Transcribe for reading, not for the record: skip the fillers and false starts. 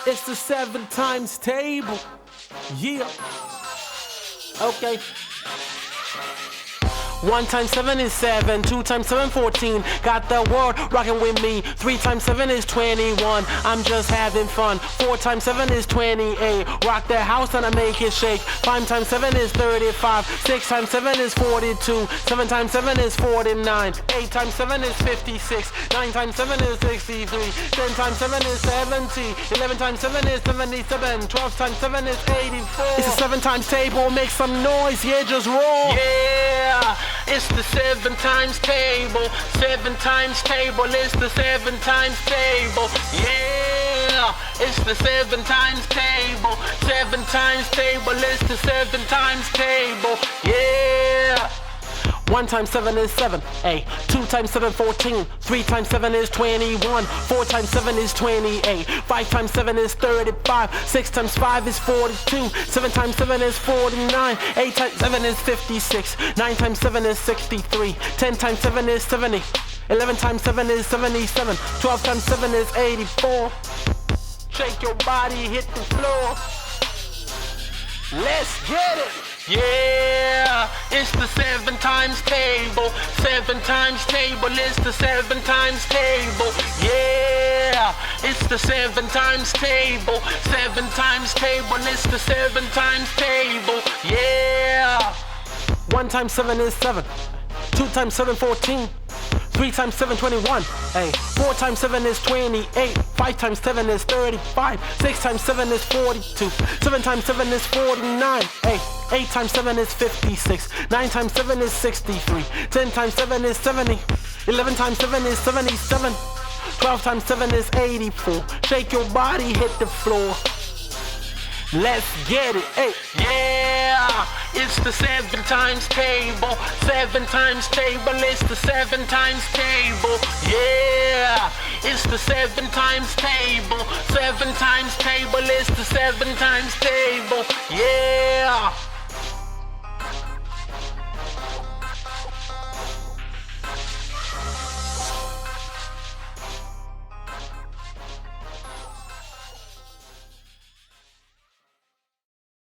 It's the 7 times table. Yeah. Okay. 1 times 7 is 7, 2 times 7, 14. Got the world rocking with me. 3 times 7 is 21. I'm just having fun. 4 times 7 is 28. Rock the house and I make it shake. 5 times 7 is 35. 6 times 7 is 42. 7 times 7 is 49. 8 times 7 is 56. 9 times 7 is 63. 10 times 7 is 70. 11 times 7 is 77. 12 times 7 is 84. It's a 7 times table. Make some noise. Yeah, just roll. Yeah, it's the 7 times table. 7 times table, it's the 7 times table. Yeah, it's the 7 times table. 7 times table, it's the 7 times table. Yeah. 1 times 7 is 7, ay. 2 times 7, 14. 3 times 7 is 21. 4 times 7 is 28. 5 times 7 is 35. 6 times 5 is 42. 7 times 7 is 49. 8 times 7 is 56. 9 times 7 is 63. 10 times 7 is 70. 11 times 7 is 77. 12 times 7 is 84. Shake your body, hit the floor. Let's get it. Yeah, it's the 7 times table. 7 times table, it's the 7 times table. Yeah, it's the 7 times table. 7 times table, it's the 7 times table. Yeah. 1 times 7 is 7. 2 times 7, 14. 3 times 7, 21. Hey. 4 times 7 is 28. 5 times 7 is 35. 6 times 7 is 42. 7 times 7 is 49. Hey. 8 times 7 is 56. 9 times 7 is 63. 10 times 7 is 70. 11 times 7 is 77. 12 times 7 is 84. Shake your body, hit the floor. Let's get it. Hey. Yeah, it's the 7 times table. 7 times table, it's the 7 times table. Yeah, it's the 7 times table. 7 times table, it's the 7 times table. Yeah.